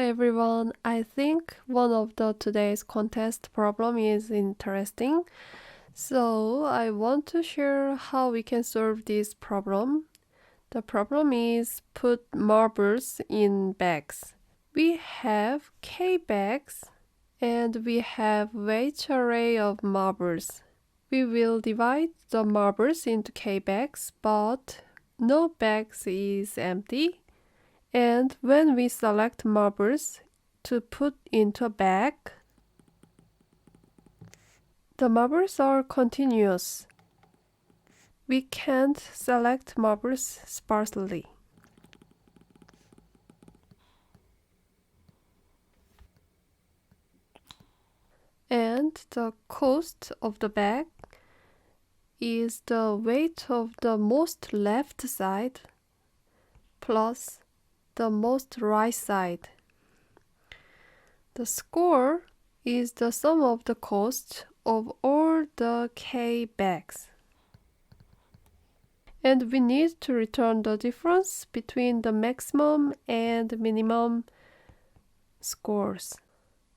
Hi everyone, I think one of today's contest problem is interesting. So I want to share how we can solve this problem. The problem is put marbles in bags. We have K bags and we have weight array of marbles. We will divide the marbles into K bags, but no bags is empty. And when we select marbles to put into a bag, the marbles are continuous. We can't select marbles sparsely. And the cost of the bag is the weight of the most left side plus the most right side. The score is the sum of the cost of all the K bags. And we need to return the difference between the maximum and minimum scores.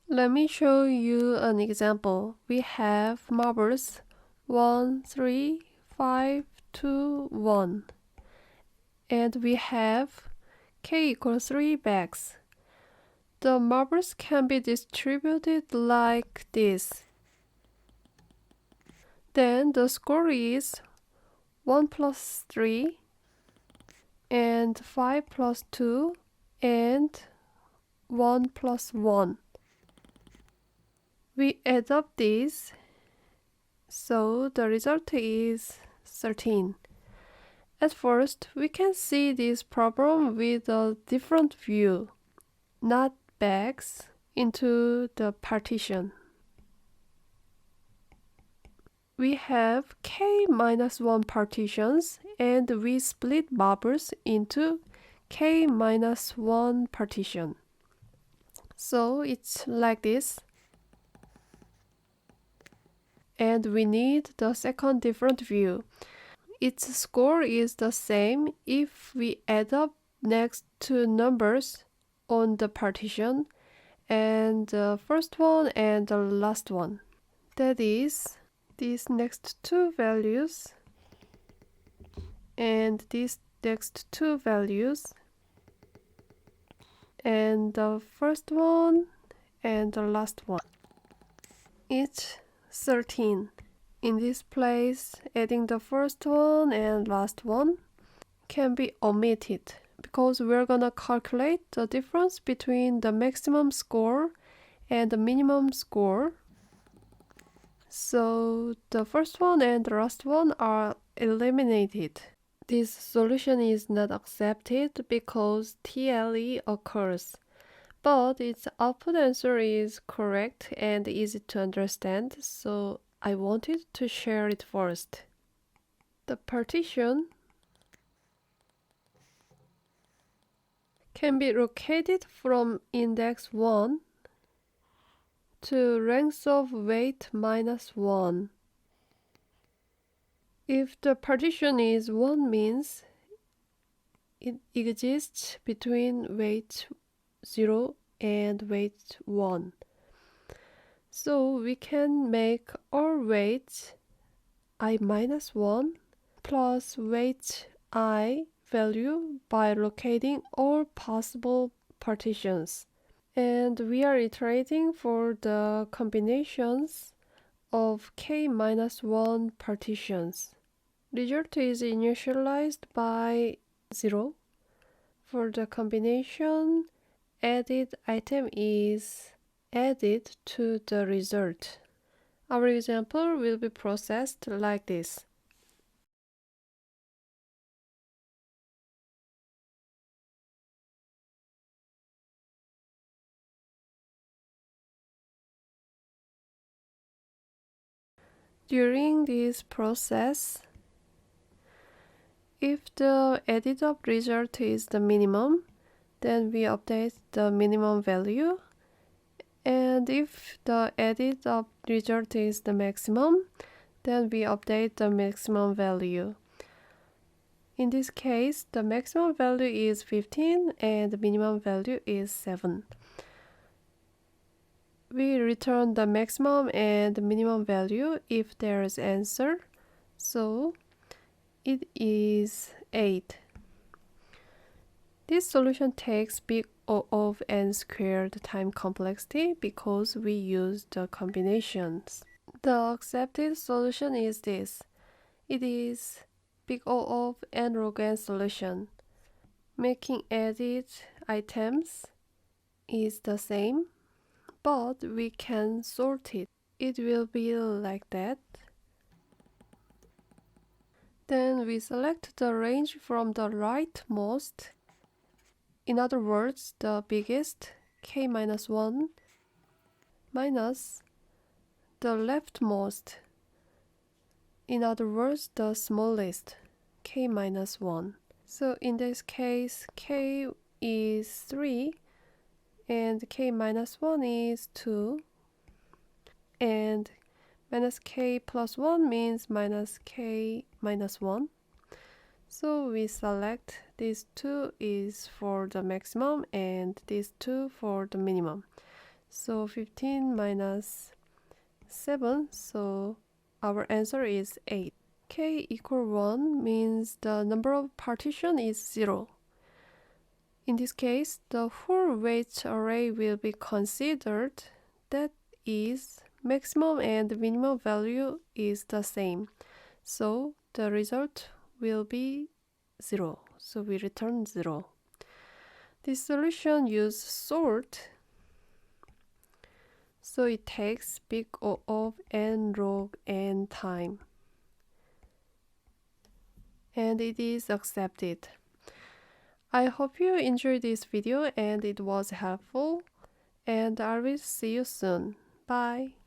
Let me show you an example. We have marbles 1, 3, 5, 2, 1. And we have K equals 3 bags. The marbles can be distributed like this. Then the score is 1 plus 3 and 5 plus 2 and 1 plus 1. We add up these, so the result is 13. At first, we can see this problem with a different view, not bags into the partition. We have K-1 partitions and we split marbles into K-1 partition. So it's like this. And we need the second different view. Its score is the same if we add up next two numbers on the partition and the first one and the last one. That is, these next two values and these next two values and the first one and the last one. It's 13. In this place, adding the first one and last one can be omitted because we're gonna calculate the difference between the maximum score and the minimum score. So the first one and the last one are eliminated. This solution is not accepted because TLE occurs, but its output answer is correct and easy to understand, so I wanted to share it first. The partition can be located from index 1 to length of weight minus 1. If the partition is 1 means it exists between weight 0 and weight 1. So we can make all weights I minus 1 plus weight I value by locating all possible partitions. And we are iterating for the combinations of K-1 partitions. Result is initialized by 0. For the combination, added item is added to the result. Our example will be processed like this. During this process, if the added up result is the minimum, then we update the minimum value. And if the added up result is the maximum, then we update the maximum value. In this case, the maximum value is 15 and the minimum value is 7. We return the maximum and the minimum value if there is answer. So it is 8. This solution takes big O of n squared time complexity because we use the combinations. The accepted solution is this. It is big O of n log n solution. Making added items is the same, but we can sort it. It will be like that. Then we select the range from the rightmost. In other words, the biggest, k-1, minus the leftmost. In other words, the smallest, k-1. So in this case, k is 3 and k-1 is 2. And minus k plus 1 means minus k-1. So we select these 2 is for the maximum and these 2 for the minimum. So 15 minus 7, so our answer is 8. K equal 1 means the number of partition is 0. In this case, the whole weight array will be considered. That is, maximum and minimum value is the same. So the result will be 0. So we return 0. This solution uses sort. So it takes big O of n log n time. And it is accepted. I hope you enjoyed this video and it was helpful. And I will see you soon. Bye.